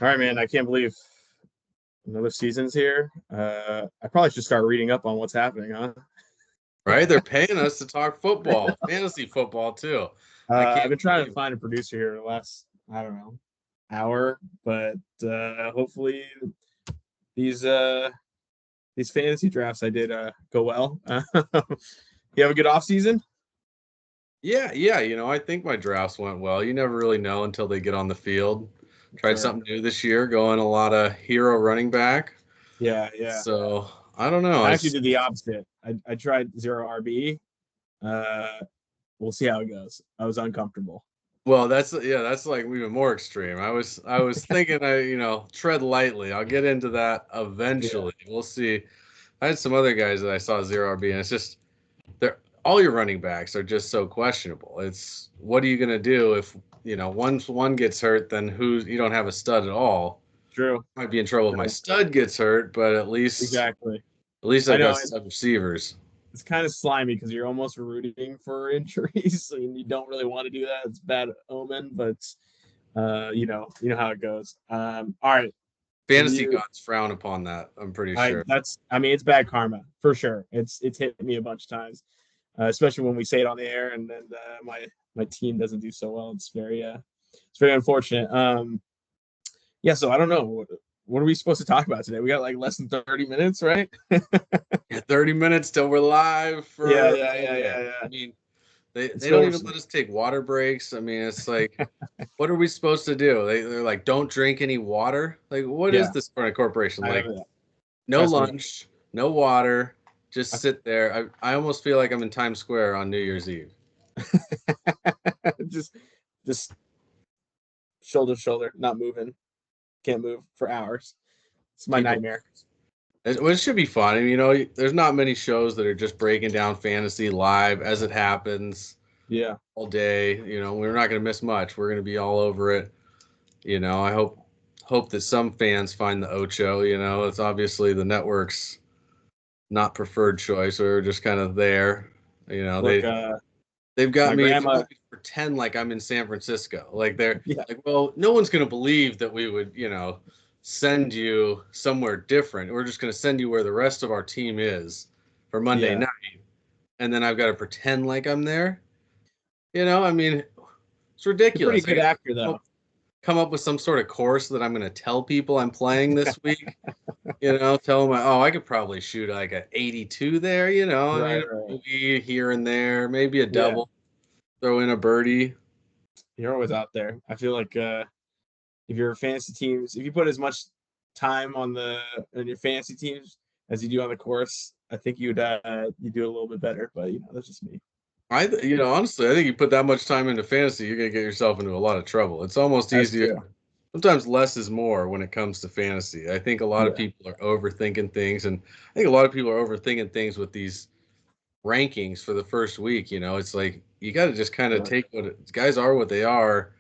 All right, man. I can't believe another season's here. I probably should start reading up on what's happening, huh? Right? They're paying us to talk football, fantasy football too. I I've can't been trying to believe it. find a producer here the last, I don't know, hour, but hopefully these uh these fantasy drafts I did go well. You have a good off season? Yeah, yeah. I think my drafts went well. You never really know until they get on the field. Tried Sure. something new this year, going a lot of hero running back. Yeah, yeah. So I don't know. I actually did the opposite. I tried zero RB. Uh, we'll see how it goes. I was uncomfortable. Well, that's like even more extreme. I was thinking tread lightly. I'll get into that Yeah, eventually. We'll see. I had some other guys that I saw zero RB, and it's just they're all your running backs are just so questionable. It's what are you gonna do if once one gets hurt, then who you don't have a stud at all. true. Might be in trouble if my True. stud gets hurt, but at least Exactly. at least I I've know got stud receivers. it's kind of slimy because you're almost rooting for injuries, and you don't really want to do that. It's bad omen, but you know how it goes. All right, Fantasy you, gods frown upon that, I'm pretty sure. I mean, it's bad karma for sure. It's hit me a bunch of times, especially when we say it on the air, and then my team doesn't do so well. It's very unfortunate. Yeah, so I don't know what are we supposed to talk about today. We got like less than 30 minutes, right? Yeah, 30 minutes till we're live Yeah, for yeah, oh yeah, yeah. yeah, I yeah. mean, they Let's they go don't over even some. let us take water breaks. I mean, it's like what are we supposed to do? They're like, don't drink any water. Like, what is Yeah, this for a corporation? I know Like, that. no Trust me. lunch, no water, just I, sit there. I almost feel like I'm in Times Square on New Year's Eve. just shoulder to shoulder, not moving. Can't move for hours. It's my People, nightmare. it should be fun. I mean, there's not many shows that are just breaking down fantasy live as it happens Yeah. all day. We're not going to miss much. We're going to be all over it. I hope that some fans find the Ocho. It's obviously the network's not preferred choice. We're just kind of there. You know, Look, they they've got my me. They grandma. want me to pretend like I'm in San Francisco. Like they're Yeah, like, well, no one's gonna believe that we would, send you somewhere different. We're just gonna send you where the rest of our team is for Monday yeah. night, and then I've got to pretend like I'm there. I mean, it's You're a pretty ridiculous. I good got to actor, come though. up, come up with some sort of course that I'm going to tell people I'm playing this week. Tell them, oh, I could probably shoot like an 82 there. I Right, mean, a right. bogey here and there, maybe a Yeah, double, throw in a birdie. you're always out there. I feel like if your fantasy teams, if you put as much time on your fantasy teams as you do on the course, I think you do a little bit better. But that's just me. Honestly, I think you put that much time into fantasy, you're going to get yourself into a lot of trouble. It's almost That's easier. true. Sometimes less is more when it comes to fantasy. I think a lot of Yeah, people are overthinking things, and I think a lot of people are overthinking things with these rankings for the first week. It's like you got to just kind of sure. take guys are what they are,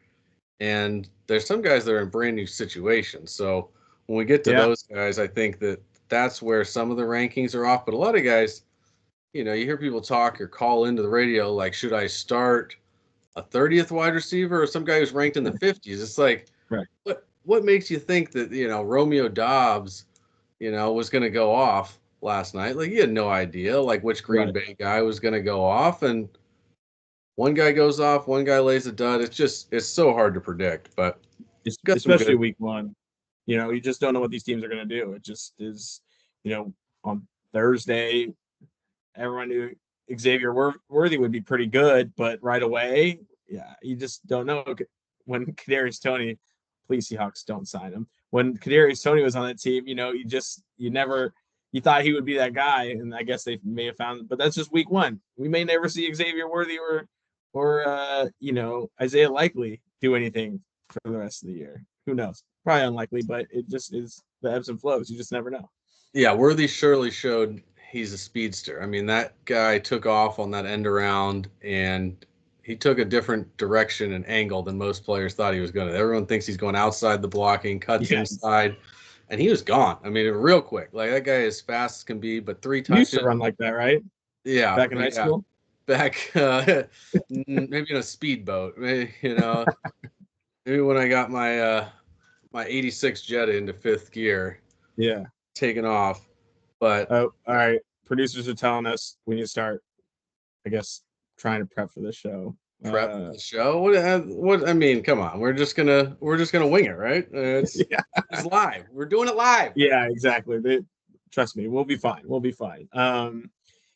and there's some guys that are in brand new situations. So when we get to Yeah, those guys, I think that that's where some of the rankings are off. But a lot of guys, you hear people talk or call into the radio like, should I start a 30th wide receiver or some guy who's ranked in the 50s? It's like, right. what makes you think that Romeo Dobbs, was going to go off last night? Like you had no idea like which Green Right. Bay guy was going to go off, and one guy goes off, one guy lays a dud. It's so hard to predict, but got some Especially good. week one. You just don't know what these teams are going to do. It just is, on Thursday, everyone knew Xavier Worthy would be pretty good, but right away, yeah, you just don't know. When Kadarius Toney, please Seahawks don't sign him. When Kadarius Toney was on that team, you thought he would be that guy, and I guess they may have found, but that's just week one. We may never see Xavier Worthy or Isaiah Likely do anything for the rest of the year. Who knows? Probably unlikely, but it just is the ebbs and flows. You just never know. Yeah, Worthy surely showed he's a speedster. I mean, that guy took off on that end around, and he took a different direction and angle than most players thought he was going to. Everyone thinks he's going outside the blocking, cuts Yes. inside, and he was gone. I mean, real quick. Like that guy is fast as can be, but three You used to touches. run like that, right? Yeah, Back in high yeah. school? Back, maybe in a speedboat. Maybe when I got my 86 Jetta into fifth gear, Yeah. taking off. But Oh, all right. Producers are telling us we need to start, I guess, trying to prep for this show. prep for the show. What? I mean, come on. We're just gonna wing it, right? Yeah. It's live. We're doing it live. Yeah, exactly. Trust me, we'll be fine. We'll be fine.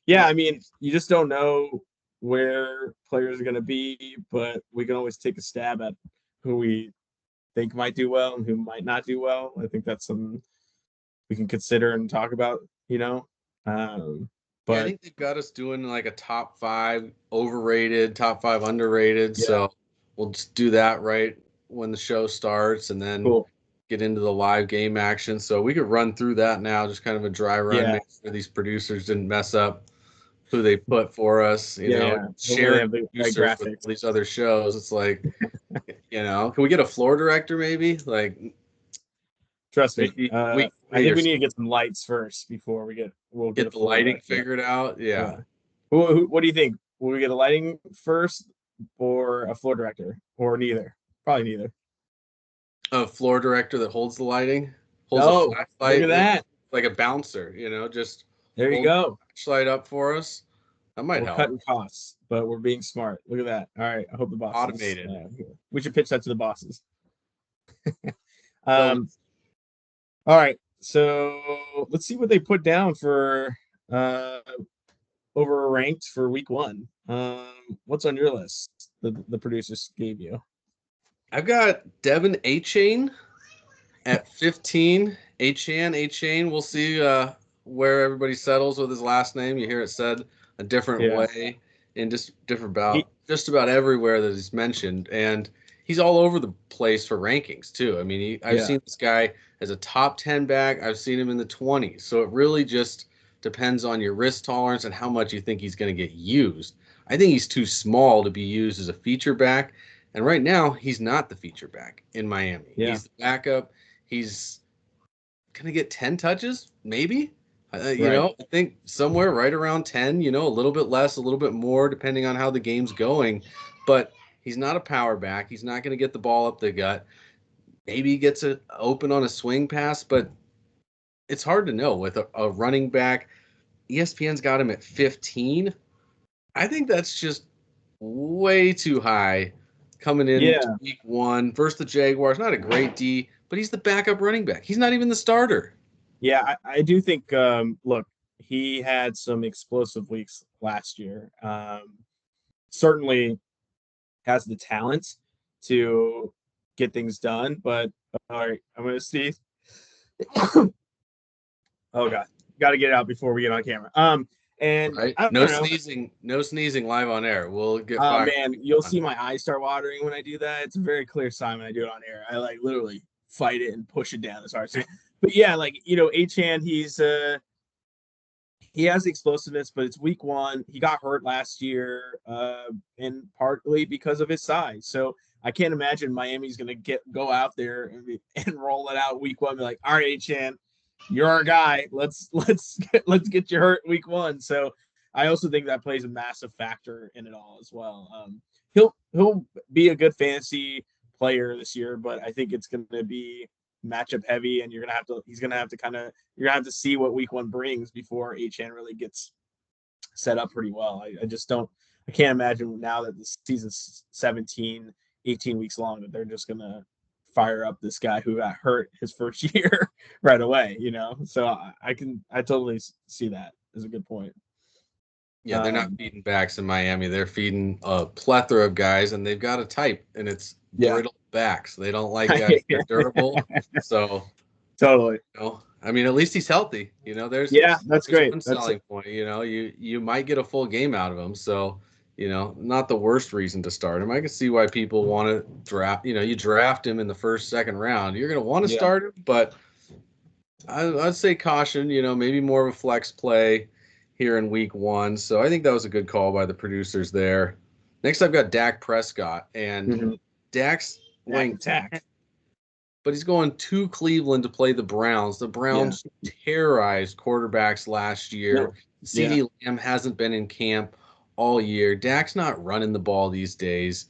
Yeah, I mean, you just don't know where players are going to be, but we can always take a stab at who we think might do well and who might not do well. I think that's something we can consider and talk about, you know. Yeah, I But think they've got us doing like a top 5 overrated, top 5 underrated. yeah, So we'll just do that right when the show starts, and then cool. get into the live game action. So we could run through that now, just kind of a dry run, Yeah, make sure these producers didn't mess up who they put for us. You yeah, know, yeah. Hopefully they sharing have the right producer with graphics. all these other shows. It's like, can we get a floor director maybe? Like Trust me. maybe I week 3 think or we need to get some lights first before we'll get a get the floor lighting director. figured out. Yeah. Yeah. What do you think? Will we get a lighting first or a floor director or neither? Probably neither. A floor director that holds the lighting, holds a Oh, look flashlight at that. like a bouncer, just There you hold the go. flashlight up for us. That might We're help. cutting costs, but we're being smart. Look at that. All right. I hope the bosses. Automated. We should pitch that to the bosses. So All right. So let's see what they put down for uh over ranked for week 1. What's on your list? The producers gave you. I've got Devin Achane at 15. Achane. We'll see where everybody settles with his last name. You hear it said a different Yeah. way in just about everywhere that he's mentioned, and he's all over the place for rankings too. I mean, I've seen this guy as a top 10 back. I've seen him in the 20s. So it really just depends on your risk tolerance and how much you think he's going to get used. I think he's too small to be used as a feature back. And right now, he's not the feature back in Miami. Yeah. He's the backup. He's going to get 10 touches, maybe. Right. I think somewhere right around 10, a little bit less, a little bit more, depending on how the game's going. But he's not a power back. He's not going to get the ball up the gut. Maybe he gets it open on a swing pass, but it's hard to know with a running back. ESPN's got him at 15. I think that's just way too high coming in Yeah. week 1 versus the Jaguars. Not a great D, but he's the backup running back. He's not even the starter. Yeah, I do think look, he had some explosive weeks last year. Certainly has the talent to get things done, but all right, I'm gonna sneeze. Oh god, got to get it out before we get on camera. And Right? I No don't know. sneezing, no sneezing live on air. We'll get Oh fired. man, you'll see my eyes start watering when I do that. It's a very clear sign when I do it on air. I like literally fight it and push it down as hard as. But yeah, like Achane, he has the explosiveness, but it's week 1. He got hurt last year, and partly because of his size. So I can't imagine Miami's gonna go out there and roll it out week 1. Be like, all right, Achane, you're our guy. Let's get you hurt week 1. So I also think that plays a massive factor in it all as well. He'll be a good fantasy player this year, but I think it's going to be matchup heavy, and you're gonna have to see what week 1 brings before Achane really gets set up pretty well. I just don't. I can't imagine now that the season's 17, 18 weeks long that they're just gonna fire up this guy who got hurt his first year right away. So I totally see that as a good point. Yeah, they're not feeding backs in Miami. They're feeding a plethora of guys, and they've got a type, and it's brittle backs. They don't like guys that are durable. So totally. I mean, at least he's healthy. There's that's great. One selling point. You might get a full game out of him. So not the worst reason to start him. I can see why people want to draft. You draft him in the first, second round. You're going to want to start him, but I'd say caution. Maybe more of a flex play here in week 1. So I think that was a good call by the producers there. Next, I've got Dak Prescott, and Dak's going Dak. But he's going to Cleveland to play the Browns. The Browns terrorized quarterbacks last year. CeeDee Lamb hasn't been in camp all year. Dak's not running the ball these days.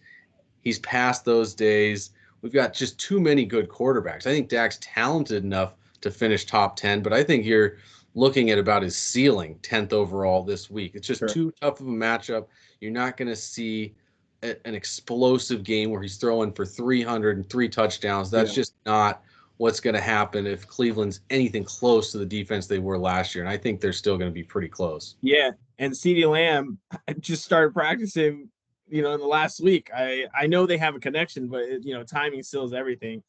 He's past those days. we've got just too many good quarterbacks. I think Dak's talented enough to finish top 10, but I think you're looking at about his ceiling, 10th overall this week. It's just Sure. too tough of a matchup. You're not going to see an explosive game where he's throwing for 303 touchdowns. That's Yeah. just not what's going to happen if Cleveland's anything close to the defense they were last year. And I think they're still going to be pretty close. Yeah. And CeeDee Lamb just started practicing, in the last week. I know they have a connection, but timing still is everything.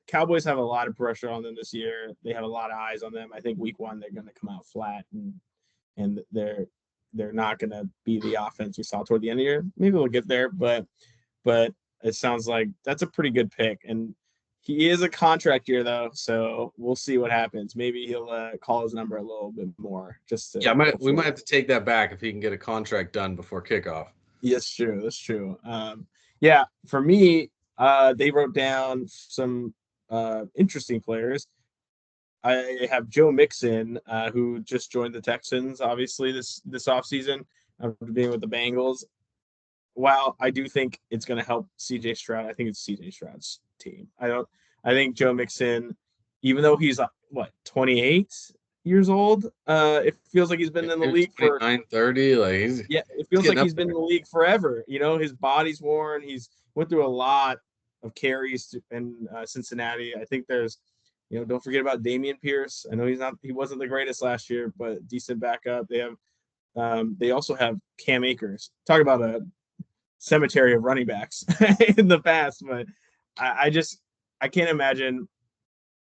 Cowboys have a lot of pressure on them this year. They have a lot of eyes on them. I think week 1 they're going to come out flat, and they're not going to be the offense we saw toward the end of the year. Maybe we'll get there, but it sounds like that's a pretty good pick. And he is a contract year though, so we'll see what happens. Maybe he'll call his number a little bit more. We might have to take that back if he can get a contract done before kickoff. Yes, true. That's true. Yeah, for me, they wrote down some interesting players. I have Joe Mixon, who just joined the Texans, obviously this offseason, after being with the Bengals. While I do think it's going to help CJ Stroud, I think it's CJ Stroud's team. I think Joe Mixon, even though he's 28 years old, it feels like he's been in the league for 9:30. It feels like he's been in the league forever. His body's worn. He's went through a lot of carries in Cincinnati. I think there's, don't forget about Dameon Pierce. I know he wasn't the greatest last year, but decent backup. They also have Cam Akers. Talk about a cemetery of running backs in the past, but I can't imagine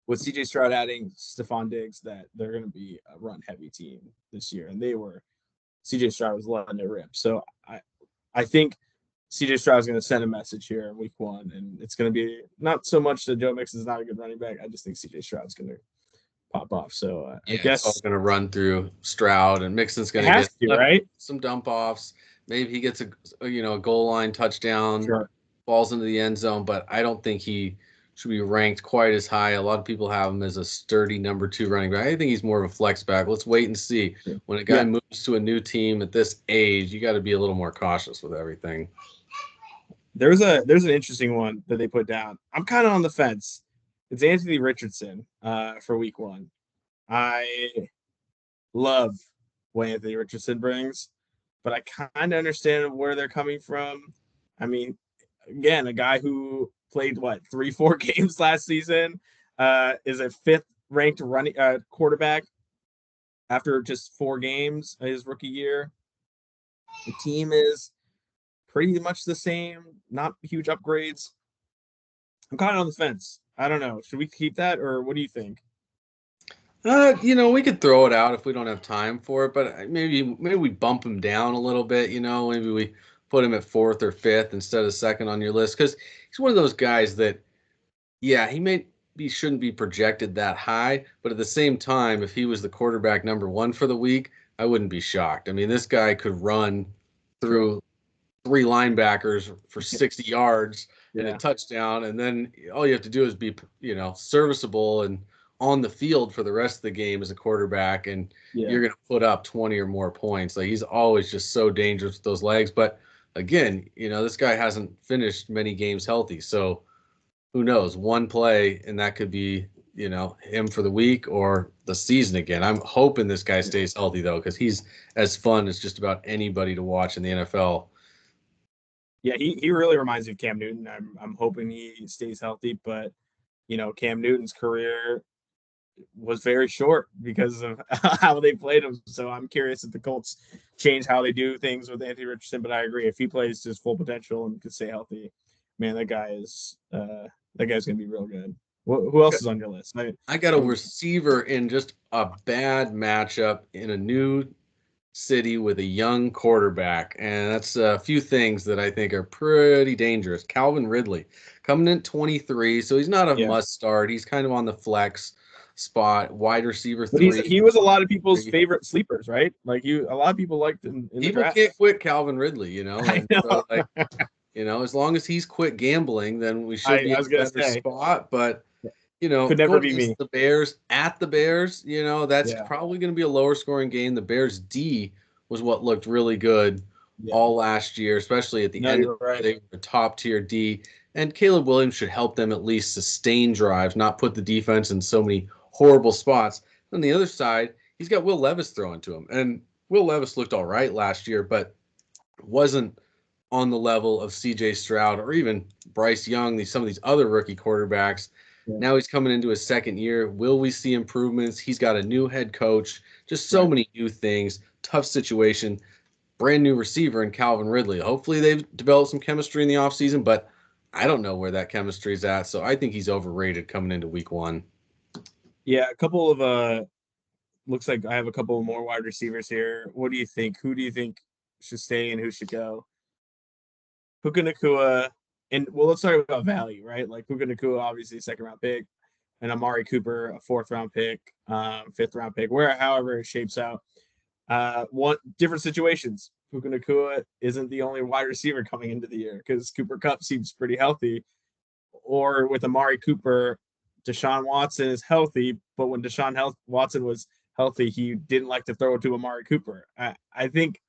with CJ Stroud adding Stephon Diggs that they're going to be a run heavy team this year. And CJ Stroud was letting it rip. So I think CJ Stroud is going to send a message here in week 1, and it's going to be not so much that Joe Mixon is not a good running back. I just think CJ Stroud is going to pop off. So I guess it's all going to run through Stroud, and Mixon's going to get some dump offs. Maybe he gets a goal line touchdown, sure, falls into the end zone, but I don't think he should be ranked quite as high. A lot of people have him as a sturdy number 2 running back. I think he's more of a flex back. Let's wait and see. When a guy moves to a new team at this age, you got to be a little more cautious with everything. There's an interesting one that they put down. I'm kind of on the fence. It's Anthony Richardson for week 1. I love what Anthony Richardson brings, but I kind of understand where they're coming from. I mean, again, a guy who played 3-4 games last season, is a 5th ranked running quarterback after just 4 games his rookie year. The team is pretty much the same, not huge upgrades. I'm kind of on the fence. I don't know. Should we keep that, or what do you think? We could throw it out if we don't have time for it, but maybe we bump him down a little bit. Maybe we put him at 4th or 5th instead of 2nd on your list, because he's one of those guys that, he shouldn't be projected that high, but at the same time, if he was the quarterback number 1 for the week, I wouldn't be shocked. I mean, this guy could run through 3 linebackers for 60 yards and a touchdown, and then all you have to do is be, serviceable and on the field for the rest of the game as a quarterback, and you're going to put up 20 or more points. He's always just so dangerous with those legs. But again, this guy hasn't finished many games healthy, so who knows? One play and that could be, him for the week or the season again. I'm hoping this guy stays healthy though, because he's as fun as just about anybody to watch in the NFL. Yeah, he really reminds me of Cam Newton. I'm hoping he stays healthy, but Cam Newton's career was very short because of how they played him. So I'm curious if the Colts change how they do things with Anthony Richardson. But I agree, if he plays to his full potential and can stay healthy, man, that guy's gonna be real good. Who else is on your list? I got a receiver in just a bad matchup in a new city with a young quarterback, and that's a few things that I think are pretty dangerous. Calvin Ridley coming in 23, so he's not a must start. He's kind of on the flex spot, wide receiver 3. He was a lot of people's favorite sleepers, right? A lot of people liked him in people the draft. Can't quit Calvin Ridley, I know. So, as long as he's quit gambling, then we should be in a better spot. But could never be me. The Bears at the Bears, that's probably going to be a lower scoring game. The Bears D was what looked really good all last year, especially at the end. Right. They were a top tier D. And Caleb Williams should help them at least sustain drives, not put the defense in so many horrible spots. On the other side, he's got Will Levis throwing to him. And Will Levis looked all right last year, but wasn't on the level of CJ Stroud or even Bryce Young, some of these other rookie quarterbacks. Yeah. Now he's coming into his second year. Will we see improvements? He's got a new head coach, just so many new things, tough situation, brand new receiver in Calvin Ridley. Hopefully they've developed some chemistry in the offseason, but I don't know where that chemistry is at. So I think he's overrated coming into week one. Yeah, a couple of looks like I have a couple more wide receivers here. What do you think? Who do you think should stay and who should go? Puka Nacua, and well, let's talk about value, right? Like Puka Nacua, obviously second round pick, and Amari Cooper, a fourth round pick, fifth round pick, however it shapes out. One different situations. Puka Nacua isn't the only wide receiver coming into the year because Cooper Kupp seems pretty healthy. Or with Amari Cooper, Deshaun Watson is healthy, but when Watson was healthy, he didn't like to throw it to Amari Cooper. I think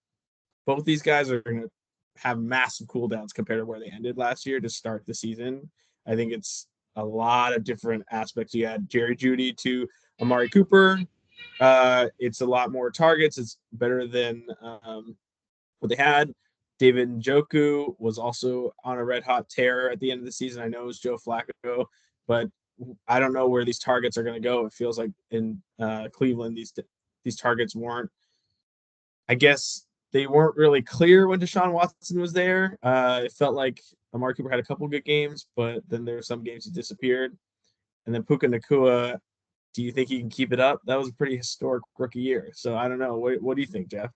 both these guys are going to have massive cooldowns compared to where they ended last year to start the season. I think it's a lot of different aspects. You had Jerry Jeudy to Amari Cooper. It's a lot more targets. It's better than what they had. David Njoku was also on a red hot tear at the end of the season. I know it was Joe Flacco, but I don't know where these targets are going to go. It feels like in Cleveland, these targets weren't, I guess they weren't really clear when Deshaun Watson was there. It felt like Amari Cooper had a couple good games, but then there were some games he disappeared. And then Puka Nacua, do you think he can keep it up? That was a pretty historic rookie year. So I don't know. What do you think, Jeff?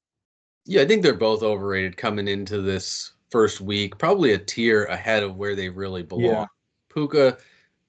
Yeah, I think they're both overrated coming into this first week, probably a tier ahead of where they really belong. Yeah. Puka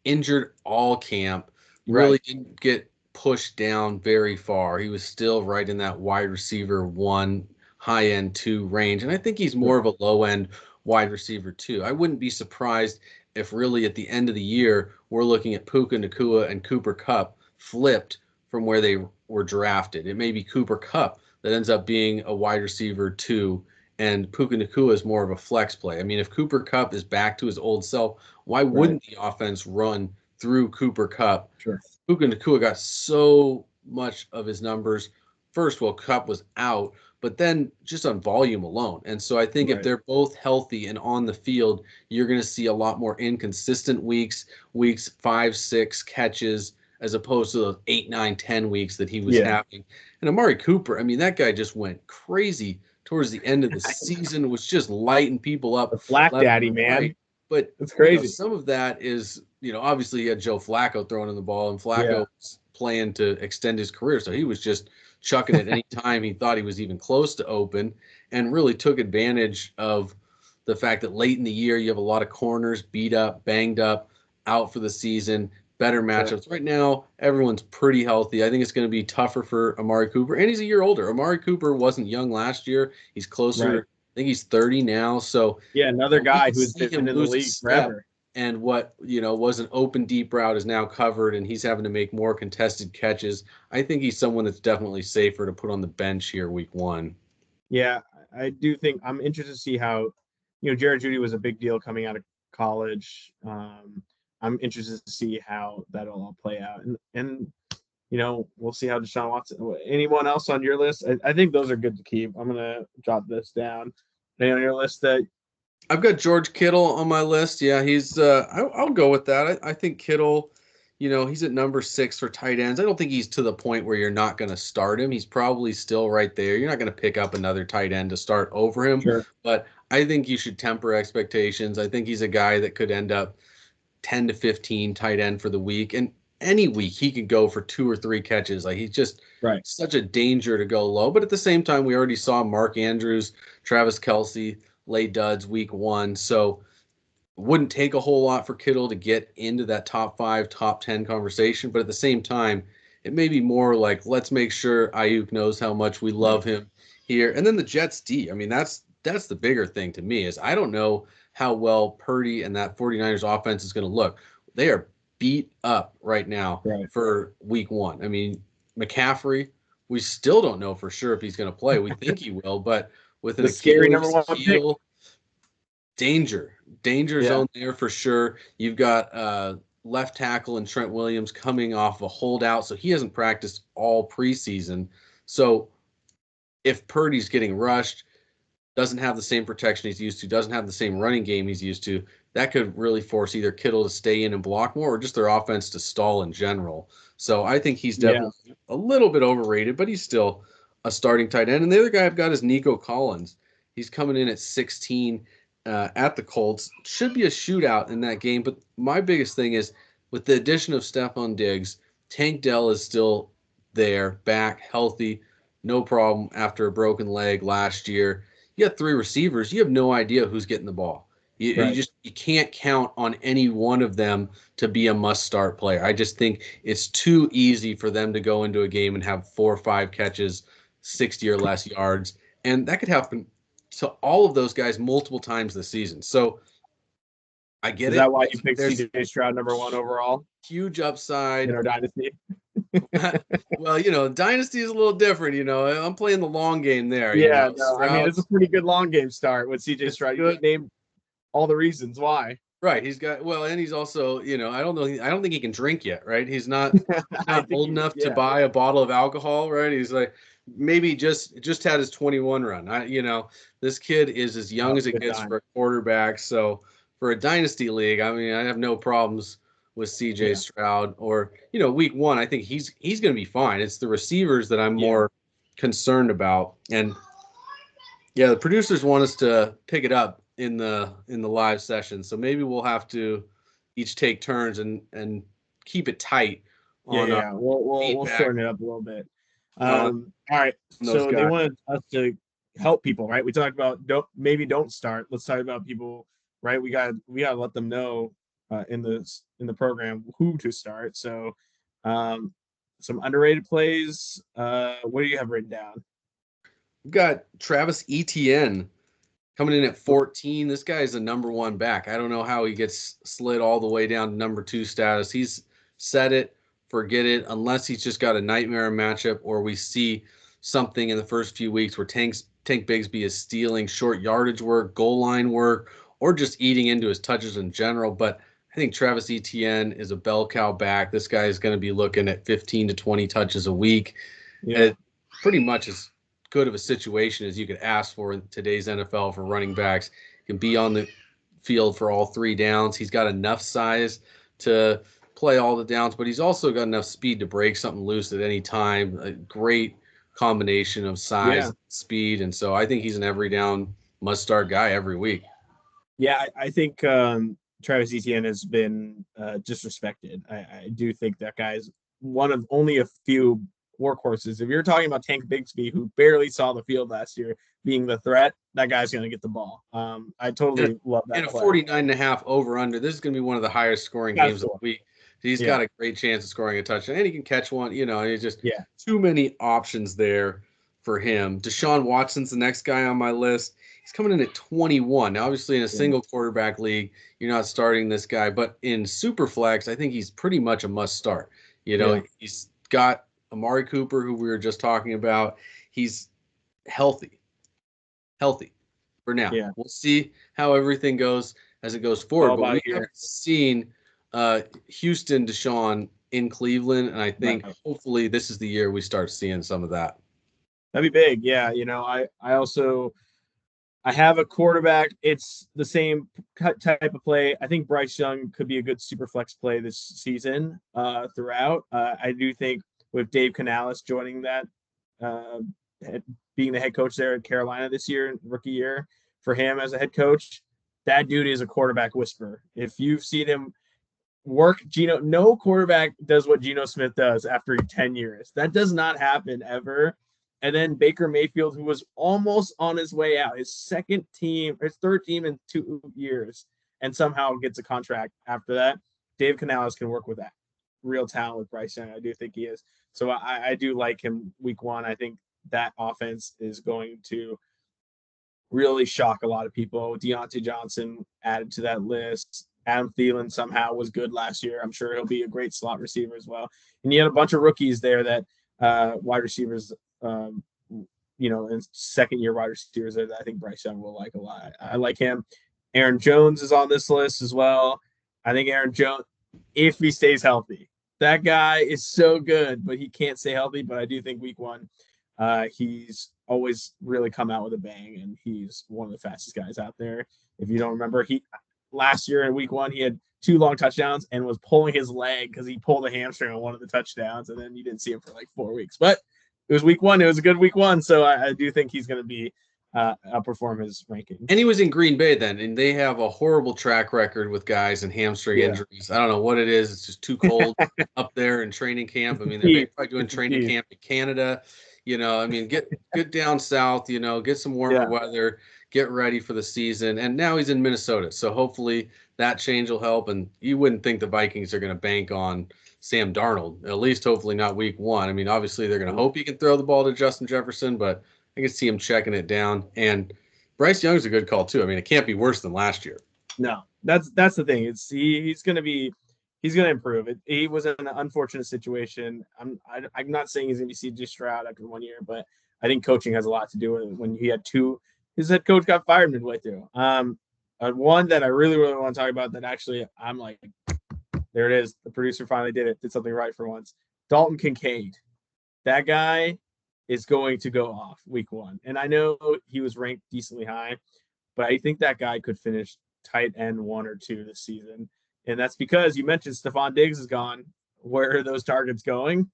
injured all camp, really didn't get pushed down very far. He was still right in that wide receiver 1, high end 2 range. And I think he's more of a low end wide receiver 2. I wouldn't be surprised if really at the end of the year, we're looking at Puka Nacua and Cooper Kupp flipped from where they were drafted. It may be Cooper Kupp that ends up being a wide receiver 2, and Puka Nacua is more of a flex play. I mean, if Cooper Kupp is back to his old self, why wouldn't the offense run through Cooper Kupp? Sure. Puka Nacua got so much of his numbers. First, well, Kupp was out, but then just on volume alone. And so I think if they're both healthy and on the field, you're going to see a lot more inconsistent weeks 5, 6 catches, as opposed to those 8, 9, 10 weeks that he was having. And Amari Cooper, I mean, that guy just went crazy towards the end of the season, was just lighting people up. The Black Daddy, man. Right. But it's crazy. Some of that is, obviously you had Joe Flacco throwing in the ball, and Flacco was playing to extend his career. So he was just chucking it any time he thought he was even close to open, and really took advantage of the fact that late in the year you have a lot of corners beat up, banged up, out for the season. Better matchups. Right now, everyone's pretty healthy. I think it's going to be tougher for Amari Cooper. And he's a year older. Amari Cooper wasn't young last year. He's closer. I think he's 30 now. So another guy who's been in the league forever. And what, was an open deep route is now covered, and he's having to make more contested catches. I think he's someone that's definitely safer to put on the bench here week one. Yeah, I do think I'm interested to see how, Jared Jeudy was a big deal coming out of college. I'm interested to see how that'll all play out. And we'll see how Deshaun Watson. Anyone else on your list? I think those are good to keep. I'm going to jot this down. Any on your list that I've got George Kittle on my list. Yeah, he's I'll go with that. I think Kittle, he's at number 6 for tight ends. I don't think he's to the point where you're not going to start him. He's probably still right there. You're not going to pick up another tight end to start over him. Sure. But I think you should temper expectations. I think he's a guy that could end up 10 to 15 tight end for the week. And any week he could go for 2 or 3 catches. Like, he's just such a danger to go low. But at the same time, we already saw Mark Andrews, Travis Kelce lay duds week 1. So it wouldn't take a whole lot for Kittle to get into that top 5, top 10 conversation. But at the same time, it may be more like, let's make sure Ayuk knows how much we love him here. And then the Jets D. I mean, that's the bigger thing to me, is I don't know how well Purdy and that 49ers offense is going to look. They are beat up right now for week 1. I mean, McCaffrey, we still don't know for sure if he's going to play. We think he will, but with an scary number 1 heel, danger. danger Yeah. zone there for sure. You've got left tackle and Trent Williams coming off a holdout, so he hasn't practiced all preseason. So if Purdy's getting rushed, doesn't have the same protection he's used to, doesn't have the same running game he's used to, that could really force either Kittle to stay in and block more or just their offense to stall in general. So I think he's definitely a little bit overrated, but he's still a starting tight end. And the other guy I've got is Nico Collins. He's coming in at 16 at the Colts. Should be a shootout in that game, but my biggest thing is with the addition of Stephon Diggs, Tank Dell is still there, back, healthy, no problem after a broken leg last year. You got three receivers. You have no idea who's getting the ball. You can't count on any one of them to be a must-start player. I just think it's too easy for them to go into a game and have 4 or 5 catches, 60 or less yards, and that could happen to all of those guys multiple times this season. So I get it. Is that why you picked CJ Stroud number 1 overall? Huge upside in our dynasty. Well, dynasty is a little different. I'm playing the long game there. Yeah, no, I mean, it's a pretty good long game start with CJ Stroud. You good. Name all the reasons why. Right, he's got and he's also, I don't think he can drink yet. Right, he's not old enough to buy a bottle of alcohol. Right, he's like maybe just had his 21 run. This kid is as young as it gets for a quarterback. So for a dynasty league, I mean, I have no problems with CJ Stroud or, week 1, I think he's going to be fine. It's the receivers that I'm more concerned about. And the producers want us to pick it up in the live session. So maybe we'll have to each take turns and keep it tight. We'll shorten it up a little bit. All right. So they wanted us to help people, right? We talked about don't start. Let's talk about people, right? We got to let them know in the program who to start. So some underrated plays. What do you have written down? We've got Travis Etienne coming in at 14. This guy is a number 1 back. I don't know how he gets slid all the way down to number 2 status. He's set it, forget it, unless he's just got a nightmare matchup or we see something in the first few weeks where Tank Bigsby is stealing short yardage work, goal line work, or just eating into his touches in general. But I think Travis Etienne is a bell cow back. This guy is going to be looking at 15 to 20 touches a week. It pretty much as good of a situation as you could ask for in today's NFL for running backs. He can be on the field for all 3 downs. He's got enough size to play all the downs, but he's also got enough speed to break something loose at any time. A great combination of size and speed. And so I think he's an every down must-start guy every week. Yeah, I think Travis Etienne has been disrespected. I do think that guy's one of only a few workhorses. If you're talking about Tank Bigsby, who barely saw the field last year, being the threat, that guy's going to get the ball. I totally love that. And a 49.5 over/under. This is going to be one of the highest scoring games of the week. He's got a great chance of scoring a touchdown, and he can catch one. He's just too many options there for him. Deshaun Watson's the next guy on my list. He's coming in at 21. Now, obviously, in a single quarterback league, you're not starting this guy. But in Superflex, I think he's pretty much a must start. He's got Amari Cooper, who we were just talking about. He's healthy for now. Yeah. We'll see how everything goes as it goes forward. But we have seen Houston Deshaun in Cleveland, and I think hopefully this is the year we start seeing some of that. That'd be big. Yeah, I have a quarterback. It's the same type of play. I think Bryce Young could be a good super flex play this season throughout. I do think with Dave Canales joining that, being the head coach there at Carolina this year, rookie year for him as a head coach, that dude is a quarterback whisperer. If you've seen him work, no quarterback does what Geno Smith does after 10 years. That does not happen ever. And then Baker Mayfield, who was almost on his way out, his third team in 2 years, and somehow gets a contract after that. Dave Canales can work with that. Real talent with Bryce Young. I do think he is. So I do like him week 1. I think that offense is going to really shock a lot of people. Deontay Johnson added to that list. Adam Thielen somehow was good last year. I'm sure he'll be a great slot receiver as well. And you had a bunch of rookies there that wide receivers, and second-year wide receivers that I think Bryce Young will like a lot. I like him. Aaron Jones is on this list as well. I think Aaron Jones, if he stays healthy, that guy is so good, but he can't stay healthy. But I do think week one, he's always really come out with a bang, and he's one of the fastest guys out there. If you don't remember, he last year in week one, he had 2 long touchdowns and was pulling his leg because he pulled a hamstring on one of the touchdowns, and then you didn't see him for like 4 weeks. But it was week one. It was a good week one, so I do think he's going to be outperform his ranking. And he was in Green Bay then, and they have a horrible track record with guys and hamstring injuries. I don't know what it is. It's just too cold up there in training camp. I mean, they're probably doing training camp in Canada. I mean, get down south, get some warmer weather, get ready for the season. And now he's in Minnesota. So hopefully that change will help. And you wouldn't think the Vikings are going to bank on Sam Darnold, at least hopefully not week one. I mean, obviously they're going to hope he can throw the ball to Justin Jefferson, but I can see him checking it down. And Bryce Young's a good call too. I mean, it can't be worse than last year. No, that's the thing. He's going to improve. He was in an unfortunate situation. I'm not saying he's going to be C.J. Stroud after 1 year, but I think coaching has a lot to do with it. When he had his head coach got fired midway through. One that I really, really want to talk about that actually I'm like, there it is. The producer finally did something right for once. Dalton Kincaid. That guy is going to go off week one. And I know he was ranked decently high, but I think that guy could finish tight end 1 or 2 this season. And that's because you mentioned Stephon Diggs is gone. Where are those targets going?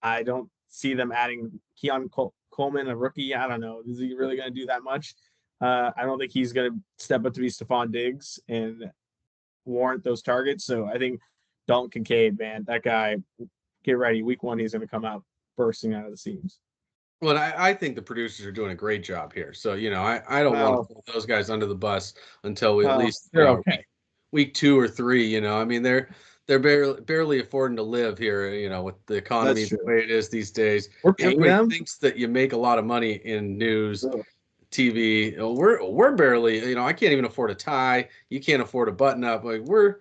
I don't see them adding Keon Coleman, a rookie. I don't know. Is he really going to do that much? I don't think he's going to step up to be Stephon Diggs and warrant those targets. So I think Dalton Kincaid, man, that guy, get ready. Week one, he's going to come out bursting out of the seams. Well, I think the producers are doing a great job here. So, I don't want to put those guys under the bus until we at least week 2 or 3. I mean, they're barely affording to live here, with the economy the way it is these days. Everybody thinks that you make a lot of money in news, TV. We're barely, I can't even afford a tie. You can't afford a button up. Like we're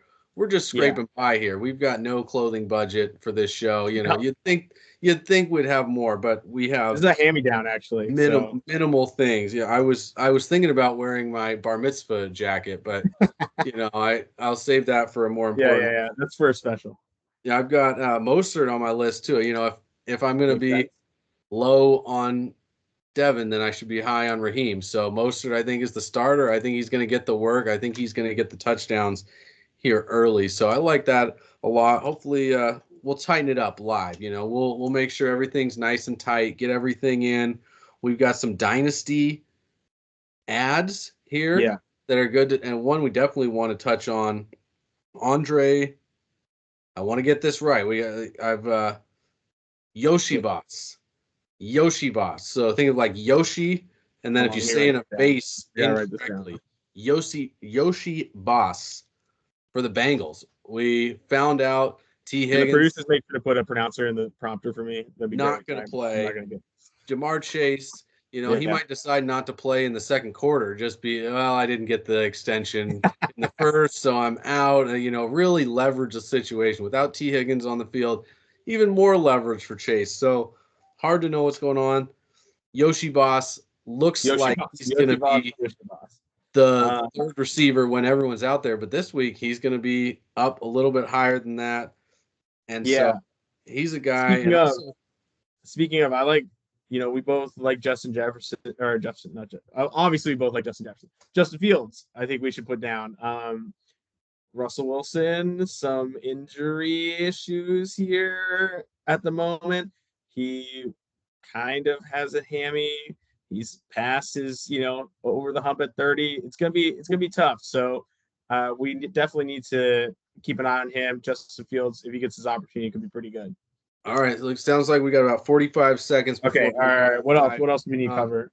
just scraping by here. We've got no clothing budget for this show. You'd think we'd have more, but we have. This is a hand-me-down, actually. Minimal things. Yeah, I was thinking about wearing my bar mitzvah jacket, but I'll save that for a more important. Yeah. That's for a special. Yeah, I've got Mostert on my list too. If I'm going to be low on Devin, then I should be high on Raheem. So Mostert, I think, is the starter. I think he's going to get the work. I think he's going to get the touchdowns here early. So I like that a lot. Hopefully, we'll tighten it up live. We'll make sure everything's nice and tight, get everything in. We've got some dynasty ads here that are good. And one we definitely want to touch on, Andre. I want to get this right. I've Yoshi Boss. So think of like Yoshi, and then if you say in a base incorrectly, Yoshi Boss for the Bengals. We found out T. Higgins. The producers make sure to put a pronouncer in the prompter for me. That'd be not going to play. I'm not gonna Jamar Chase, he might decide not to play in the second quarter. Just I didn't get the extension in the first, so I'm out. Really leverage the situation without T. Higgins on the field. Even more leverage for Chase. So hard to know what's going on. Yoshi Boss looks like he's going to be the third receiver when everyone's out there, but this week he's going to be up a little bit higher than that. And so he's a guy. Speaking of, I like, we both like Justin Jefferson, or Justin, not Justin. Obviously, we both like Justin Jefferson. Justin Fields, I think we should put down. Russell Wilson, some injury issues here at the moment. He kind of has a hammy. He's past his, over the hump at 30. It's gonna be tough. So we definitely need to keep an eye on him. Justin Fields, if he gets his opportunity, it could be pretty good. All right. Sounds like we got about 45 seconds. Okay. All right. What else do we need covered?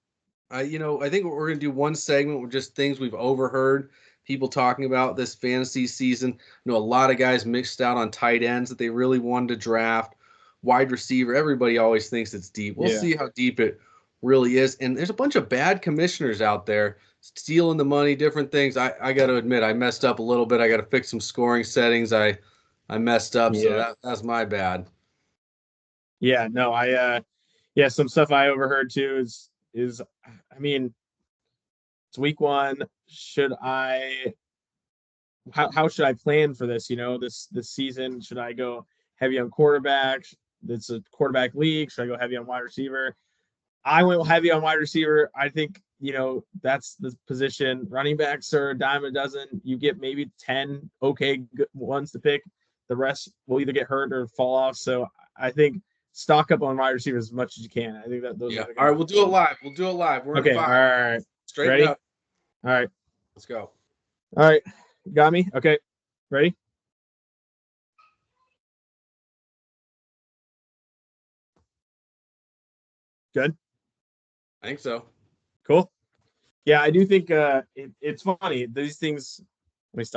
I think we're gonna do one segment with just things we've overheard people talking about this fantasy season. I know a lot of guys mixed out on tight ends that they really wanted to draft. Wide receiver, everybody always thinks it's deep. We'll see how deep it really is. And there's a bunch of bad commissioners out there stealing the money, different things. I got to admit, I messed up a little bit. I got to fix some scoring settings. I messed up, so that's my bad. Yeah, no, some stuff I overheard too is I mean, It's week 1. Should I? How should I plan for this? This season, should I go heavy on quarterback? It's a quarterback league. Should I go heavy on wide receiver? I went heavy on wide receiver. I think, that's the position. Running backs are a dime a dozen. You get maybe 10 okay good ones to pick. The rest will either get hurt or fall off. So I think stock up on wide receivers as much as you can. I think that those Yeah. are the All right, we'll do it live. We'll do it live. We're Okay. in All 5. right. Straighten Ready? up. All right. Let's go. All right. Got me? Okay. Ready? Good. I think so. Cool. Yeah, I do think it's funny. These things, let me stop.